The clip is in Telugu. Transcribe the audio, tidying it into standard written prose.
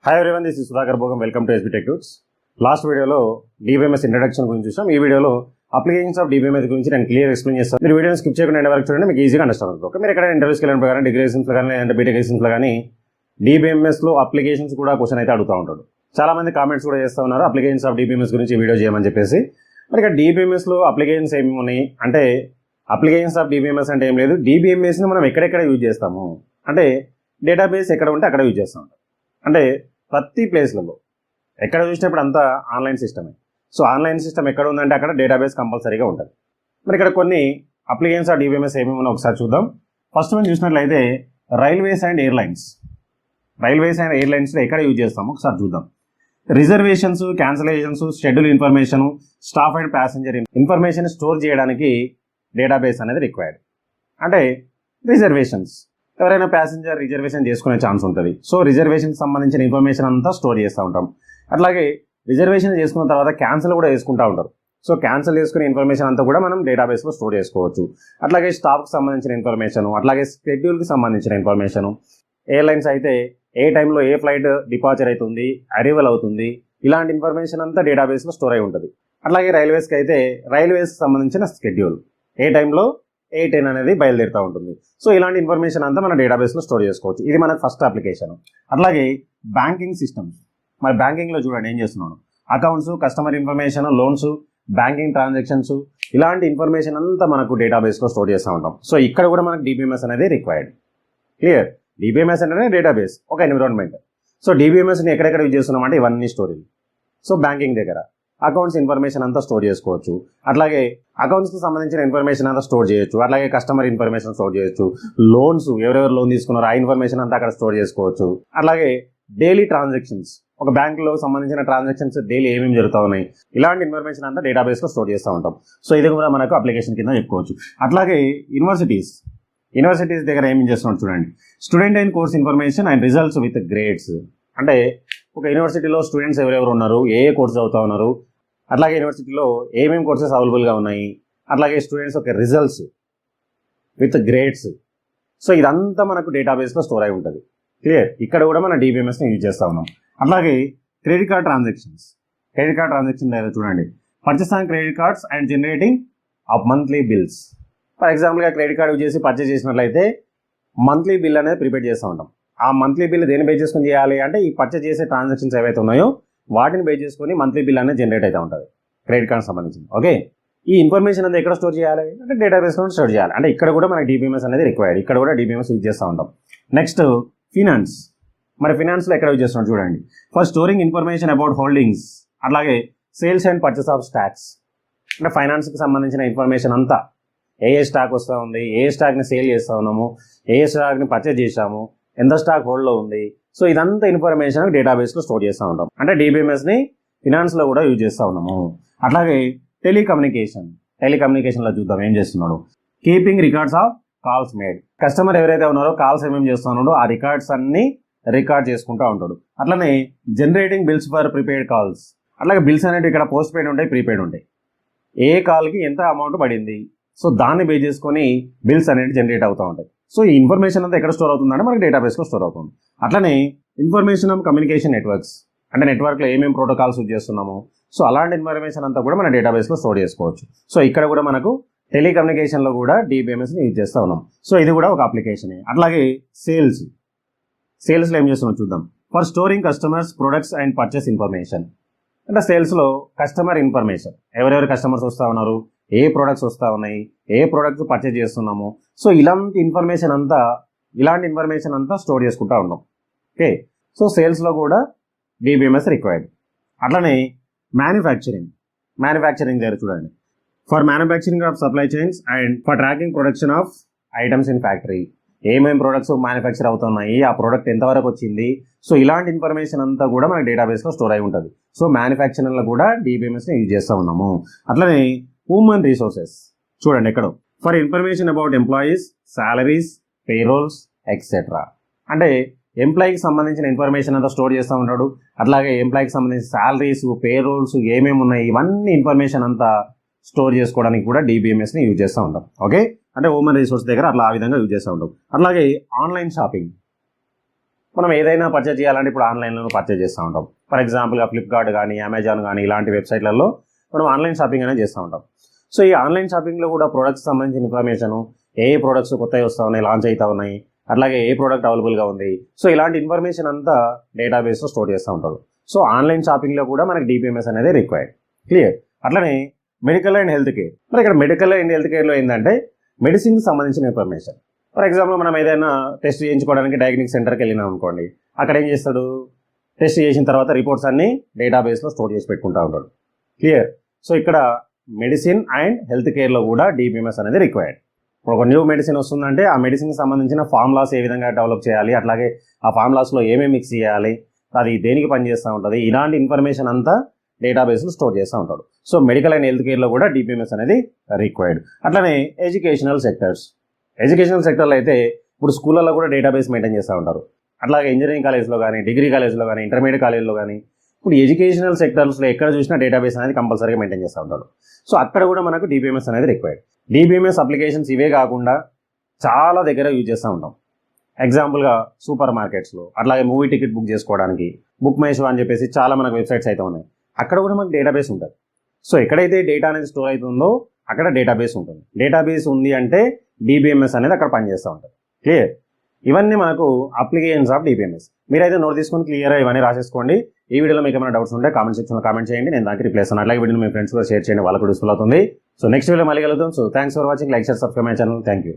Hi everyone, this is Sudhakar Bogam. Welcome to SB Tech Tuts. Last వీడియోలో DBMS ఇంట్రడక్షన్ గురించి చూసాం. ఈ వీడియోలో అప్లికేషన్స్ ఆఫ్ DBMS గురించి నేను క్లియర్ ఎక్స్ప్లెయిన్ చేస్తాను. మీరు వీడియోని స్కిప్ చేయకుండా ఎండ్ వరకు చూడండి, మీకు ఈజీగా అండర్స్టాండ్ అవుతుంది. ఓకే, మీరు ఎక్కడ ఇంటర్వ్యూస్కి వెళ్ళిన ప్రకారం డిగ్రీ ఎగ్జామ్స్లో కానీ లేదంటే బీటెక్ ఎగ్జామ్స్లో కానీ DBMSలో అప్లికేషన్స్ కూడా క్వశ్చన్ అయితే అడుగుతూ ఉంటాడు. చాలా మంది కామెంట్స్ కూడా చేస్తూ ఉన్నారు అప్లికేషన్స్ ఆఫ్ DBMS గురించి వీడియో చేయమని చెప్పేసి. మరి ఇక్కడ DBMSలో అప్లికేషన్స్ ఏమి ఉన్నాయి అంటే, అప్లికేషన్స్ ఆఫ్ DBMS అంటే ఏం లేదు, DBMSని మనం ఎక్కడెక్కడ యూజ్ చేస్తాము అంటే డేటాబేస్ ఎక్కడ ఉంటే అక్కడ యూజ్ చేస్తాం. అంటే ప్రతి ప్లేస్లలో ఎక్కడ చూసినప్పుడు అంతా ఆన్లైన్ సిస్టమే. సో ఆన్లైన్ సిస్టమ్ ఎక్కడ ఉందంటే అక్కడ డేటాబేస్ కంపల్సరీగా ఉంటుంది. మరి ఇక్కడ కొన్ని అప్లికేషన్స్ ఆఫ్ DBMS ఏమేమి ఉన్నాయో ఒకసారి చూద్దాం. ఫస్ట్ మనం చూసినట్లయితే railways and airlines. Railways and ఎయిర్లైన్స్లో ఎక్కడ యూజ్ చేస్తామో ఒకసారి చూద్దాం. Reservations, cancellations, schedule information, staff and passenger information store చేయడానికి డేటాబేస్ అనేది రిక్వైర్డ్. అంటే రిజర్వేషన్స్, ఎవరైనా ప్యాసింజర్ రిజర్వేషన్ చేసుకునే ఛాన్స్ ఉంటుంది. సో రిజర్వేషన్కి సంబంధించిన ఇన్ఫర్మేషన్ అంతా స్టోర్ చేస్తూ ఉంటాం. అట్లాగే రిజర్వేషన్ చేసుకున్న తర్వాత క్యాన్సిల్ కూడా చేసుకుంటూ ఉంటారు. సో క్యాన్సిల్ చేసుకునే ఇన్ఫర్మేషన్ అంతా కూడా మనం డేటాబేస్లో స్టోర్ చేసుకోవచ్చు. అట్లాగే స్టాఫ్కి సంబంధించిన ఇన్ఫర్మేషన్, అట్లాగే షెడ్యూల్కి సంబంధించిన ఇన్ఫర్మేషన్, ఎయిర్లైన్స్ అయితే ఏ టైంలో ఏ ఫ్లైట్ డిపార్చర్ అవుతుంది, అరైవల్ అవుతుంది, ఇలాంటి ఇన్ఫర్మేషన్ అంతా డేటాబేస్లో స్టోర్ అయి ఉంటుంది. అట్లాగే రైల్వేస్కి అయితే రైల్వేస్కి సంబంధించిన షెడ్యూల్, ఏ టైంలో ఏ ట్రైన్ అనేది బయలుదేరుతూ ఉంటుంది. సో ఇలాంటి ఇన్ఫర్మేషన్ అంతా మన డేటాబేస్లో స్టోర్ చేసుకోవచ్చు. ఇది మనకు ఫస్ట్ అప్లికేషన్. అట్లాగే బ్యాంకింగ్ సిస్టమ్స్. మరి బ్యాంకింగ్లో చూడండి ఏం చేస్తున్నాను, accounts, customer information, loans, banking transactions, ఇలాంటి ఇన్ఫర్మేషన్ అంతా మనకు డేటాబేస్లో స్టోర్ చేస్తూ ఉంటాం. సో ఇక్కడ కూడా మనకు DBMS అనేది రిక్వైర్డ్. క్లియర్? DBMS అంటే డేటాబేస్, ఒక ఎన్విరాన్మెంట్. సో DBMSని ఎక్కడెక్కడ యూజ్ చేస్తున్నాం అంటే ఇవన్నీ స్టోరీలు. సో బ్యాంకింగ్ దగ్గర అకౌంట్స్ ఇన్ఫర్మేషన్ అంతా స్టోర్ చేసుకోవచ్చు. అట్లాగే అకౌంట్స్కి సంబంధించిన ఇన్ఫర్మేషన్ అంతా స్టోర్ చేయొచ్చు. అట్లాగే కస్టమర్ ఇన్ఫర్మేషన్ స్టోర్ చేయొచ్చు. లోన్స్, ఎవరెవరు లోన్ తీసుకున్నారో ఆ ఇన్ఫర్మేషన్ అంతా అక్కడ స్టోర్ చేసుకోవచ్చు. అట్లాగే డైలీ ట్రాన్సాక్షన్స్, ఒక బ్యాంకులో సంబంధించిన ట్రాన్సాక్షన్స్ డైలీ ఏమేమి జరుగుతూ ఉన్నాయి, ఇలాంటి ఇన్ఫర్మేషన్ అంతా డేటాబేస్లో స్టోర్ చేస్తూ ఉంటాం. సో ఇది కూడా మనకు అప్లికేషన్ కింద చెప్పుకోవచ్చు. అట్లాగే యూనివర్సిటీస్ దగ్గర ఏమేమి చేస్తున్నాం చూడండి, student and course information and results with grades. అంటే ఒక యూనివర్సిటీలో స్టూడెంట్స్ ఎవరెవరు ఉన్నారు, ఏ కోర్స్ చదువుతూ ఉన్నారు, అట్లాగే యూనివర్సిటీలో ఏమేమి కోర్సెస్ అవైలబుల్గా ఉన్నాయి, అట్లాగే స్టూడెంట్స్ యొక్క రిజల్ట్స్ విత్ గ్రేడ్స్. సో ఇదంతా మనకు డేటాబేస్లో స్టోర్ అయి ఉంటుంది. క్లియర్? ఇక్కడ కూడా మన DBMSని యూజ్ చేస్తూ ఉన్నాం. అట్లాగే credit card transactions. Credit card transaction దగ్గర చూడండి, purchase on credit cards and generating of monthly bills. For ఎగ్జాంపుల్గా క్రెడిట్ కార్డ్ యూజ్ చేసి పర్చేస్ చేసినట్లయితే మంత్లీ బిల్ అనేది ప్రిపేర్ చేస్తూ ఉంటాం. ఆ మంత్లీ బిల్ దేని బేస్ చేసుకొని చేయాలి అంటే ఈ పర్చేస్ చేసే ట్రాన్సాక్షన్స్ ఏవైతే ఉన్నాయో వాటిని బేస్ చేసుకొని మంత్లీ బిల్ అనేది జనరేట్ అవుతూ ఉంటుంది క్రెడిట్ కార్డ్ సంబంధించింది. ఓకే, ఈ ఇన్ఫర్మేషన్ అనేది ఎక్కడ స్టోర్ చేయాలి అంటే డేటాబేస్లో స్టోర్ చేయాలి. అంటే ఇక్కడ కూడా మనకి DBMS అనేది రిక్వైర్డ్. ఇక్కడ కూడా DBMS యూజ్ చేస్తూ ఉంటాం. Next finance. మరి ఫినాన్స్లో ఎక్కడ యూజ్ చేస్తున్నాం చూడండి, for storing information about holdings, అట్లాగే sales and purchase of stocks. అంటే ఫైనాన్స్కి సంబంధించిన ఇన్ఫర్మేషన్ అంతా, ఏ స్టాక్ వస్తూ ఉంది, ఏ స్టాక్ని సేల్ చేస్తూ ఉన్నాము, ఏ స్టాక్ని పర్చేజ్ చేసాము, ఎంత స్టాక్ హోల్డ్లో ఉంది. సో ఇదంతా ఇన్ఫర్మేషన్ డేటాబేస్లో స్టోర్ చేస్తూ ఉంటాం. అంటే DBMSని ఫినాన్స్లో కూడా యూజ్ చేస్తూ ఉన్నాము. అట్లాగే టెలికమ్యూనికేషన్లో చూద్దాం ఏం చేస్తున్నాడు, keeping records of calls made. Customer ఎవరైతే ఉన్నారో కాల్స్ ఏమేమి చేస్తున్నాడో ఆ రికార్డ్స్ అన్ని రికార్డ్ చేసుకుంటూ ఉంటాడు. అట్లనే generating bills for prepaid calls. అట్లాగే బిల్స్ అనేవి ఇక్కడ పోస్ట్ పెయిడ్ ఉంటాయి, ప్రీపెయిడ్ ఉంటాయి. ఏ కాల్కి ఎంత అమౌంట్ పడింది, సో దాన్ని బేస్ చేసుకొని బిల్స్ అనేవి జనరేట్ అవుతూ ఉంటాయి. సో ఈ ఇన్ఫర్మేషన్ అంతా ఎక్కడ స్టోర్ అవుతుందంటే మనకి డేటాబేస్లో స్టోర్ అవుతుంది. అట్లనే ఇన్ఫర్మేషన్ ఆఫ్ కమ్యూనికేషన్ నెట్వర్క్స్, అంటే నెట్వర్క్లో ఏమేమి ప్రోటోకాల్స్ యూజ్ చేస్తున్నాము, సో అలాంటి ఇన్ఫర్మేషన్ అంతా కూడా మన డేటాబేస్లో స్టోర్ చేసుకోవచ్చు. సో ఇక్కడ కూడా మనకు టెలికమ్యూనికేషన్లో కూడా DBMSని యూజ్ చేస్తూ ఉన్నాం. సో ఇది కూడా ఒక అప్లికేషనే. అట్లాగే సేల్స్లో ఏం చేస్తున్నాం చూద్దాం, for storing customers products and purchase information. అంటే సేల్స్లో కస్టమర్ ఇన్ఫర్మేషన్, ఎవరెవరు కస్టమర్స్ వస్తూ ఉన్నారు, ఏ ప్రోడక్ట్స్ వస్తూ ఉన్నాయి, ఏ ప్రోడక్ట్స్ పర్చేజ్ చేస్తున్నాము, సో ఇలాంటి ఇన్ఫర్మేషన్ అంతా స్టోర్ చేసుకుంటూ ఉన్నాం. ఓకే, సో సేల్స్లో కూడా DBMS రిక్వైర్డ్. అట్లనే మ్యానుఫ్యాక్చరింగ్ దగ్గర చూడండి, for manufacturing of supply chains and for tracking production of items in factory. ఏమేమి ప్రొడక్ట్స్ మ్యానుఫ్యాక్చర్ అవుతున్నాయి, ఆ ప్రోడక్ట్ ఎంతవరకు వచ్చింది, సో ఇలాంటి ఇన్ఫర్మేషన్ అంతా కూడా మన డేటాబేస్లో స్టోర్ అయి ఉంటుంది. సో మ్యానుఫ్యాక్చరింగ్లో కూడా DBMSని యూజ్ చేస్తూ ఉన్నాము. అట్లనే హ్యూమన్ రిసోర్సెస్ చూడండి ఎక్కడో, for information about employees, salaries, payrolls etcetera. అంటే ఎంప్లాయీకి సంబంధించిన ఇన్ఫర్మేషన్ అంతా స్టోర్ చేస్తూ ఉంటాడు. అట్లాగే ఎంప్లాయీకి సంబంధించిన సాలరీస్, పేరోల్స్ ఏమేమి ఉన్నాయి ఇవన్నీ ఇన్ఫర్మేషన్ అంతా స్టోర్ చేసుకోవడానికి కూడా DBMSని యూజ్ చేస్తూ ఉంటాం. ఓకే, అంటే హ్యూమన్ రిసోర్స్ దగ్గర అట్లా ఆ విధంగా యూజ్ చేస్తూ ఉంటాం. అట్లాగే ఆన్లైన్ షాపింగ్. మనం ఏదైనా పర్చేజ్ చేయాలంటే ఇప్పుడు ఆన్లైన్లో పర్చేజ్ చేస్తూ ఉంటాం. ఫర్ ఎగ్జాంపుల్గా ఫ్లిప్కార్ట్ కానీ అమెజాన్ కానీ ఇలాంటి వెబ్సైట్లలో మనం ఆన్లైన్ షాపింగ్ అనేది చేస్తూ ఉంటాం. సో ఈ ఆన్లైన్ షాపింగ్లో కూడా ప్రొడక్ట్స్ సంబంధించిన ఇన్ఫర్మేషన్, ఏ ప్రొడక్ట్స్ కొత్తవి వస్తూ ఉన్నాయి, లాంచ్ అవుతా ఉన్నాయి, అట్లాగే ఏ ప్రోడక్ట్ అవైలబుల్గా ఉంది, సో ఇలాంటి ఇన్ఫర్మేషన్ అంతా డేటాబేస్లో స్టోర్ చేస్తూ ఉంటారు. సో ఆన్లైన్ షాపింగ్లో కూడా మనకి DBMS అనేది రిక్వైర్డ్. క్లియర్. అట్లనే మెడికల్ అండ్ హెల్త్ కేర్. మరి ఇక్కడ మెడికల్ అండ్ హెల్త్ కేర్లో ఏంటంటే మెడిసిన్కి సంబంధించిన ఇన్ఫర్మేషన్. ఫర్ ఎగ్జాంపుల్ మనం ఏదైనా టెస్ట్ చేయించుకోవడానికి డయాగ్నోస్టిక్ సెంటర్కి వెళ్ళినాం అనుకోండి, అక్కడ ఏం చేస్తాడు, టెస్ట్ చేసిన తర్వాత రిపోర్ట్స్ అన్ని డేటాబేస్లో స్టోర్ చేసి పెట్టుకుంటూ ఉంటాడు. క్లియర్. సో ఇక్కడ మెడిసిన్ అండ్ హెల్త్ కేర్లో కూడా DBMS అనేది రిక్వైర్డ్. ఒక న్యూ మెడిసిన్ వస్తుందంటే ఆ మెడిసిన్కి సంబంధించిన ఫార్ములాస్ ఏ విధంగా డెవలప్ చేయాలి, అట్లాగే ఆ ఫార్ములాస్లో ఏమేమి మిక్స్ చేయాలి, అది దేనికి పనిచేస్తూ ఉంటుంది, ఇలాంటి ఇన్ఫర్మేషన్ అంతా డేటాబేస్లో స్టోర్ చేస్తూ ఉంటాడు. సో మెడికల్ అండ్ హెల్త్ కేర్లో కూడా DBMS అనేది రిక్వైర్డ్. అట్లనే ఎడ్యుకేషనల్ సెక్టర్లో అయితే ఇప్పుడు స్కూళ్ళలో కూడా డేటాబేస్ మెయింటైన్ చేస్తూ ఉంటారు. అట్లాగే ఇంజనీరింగ్ కాలేజ్లో కానీ, డిగ్రీ కాలేజ్లో కానీ, ఇంటర్మీడియట్ కాలేజ్లో కానీ, ఇప్పుడు ఎడ్యుకేషనల్ సెక్టర్స్లో ఎక్కడ చూసినా డేటాబేస్ అనేది కంపల్సరీగా మెయింటైన్ చేస్తూ ఉంటారు. సో అక్కడ కూడా మనకు DBMS అనేది రిక్వైర్డ్. DBMS అప్లికేషన్స్ ఇవే కాకుండా చాలా దగ్గర యూజ్ చేస్తూ ఉంటాం. ఎగ్జాంపుల్గా సూపర్ మార్కెట్స్లో, అట్లాగే మూవీ టికెట్ బుక్ చేసుకోవడానికి బుక్ మై షో అని చెప్పేసి చాలా మనకు వెబ్సైట్స్ అయితే ఉన్నాయి. అక్కడ కూడా మనకు డేటాబేస్ ఉంటుంది. సో ఎక్కడైతే డేటా అనేది స్టోర్ అవుతుందో అక్కడ డేటాబేస్ ఉంటుంది. డేటాబేస్ ఉంది అంటే DBMS అనేది అక్కడ పనిచేస్తూ ఉంటుంది. క్లియర్. ఇవన్నీ మనకు అప్లికేషన్స్ ఆఫ్ DBMS. మీరైతే నోట్ తీసుకొని క్లియర్గా ఇవన్నీ రాసేసుకోండి. ఈ వీడియోలో మీకు ఏమైనా డౌట్స్ ఉంటే కామెంట్ సెక్షన్లో కామెంట్ చేయండి, నేను దానికి రిప్లై ఇస్తాను. అట్లాగే వీడియోని మీ ఫ్రెండ్స్ కూడా షేర్ చేయండి, వాళ్ళకు యూస్ఫుల్ అవుతుంది. సో నెక్స్ట్ వీడియో మళ్ళీ కలుద్దాం. So thanks for watching. Like, share, subscribe my channel. Thank you.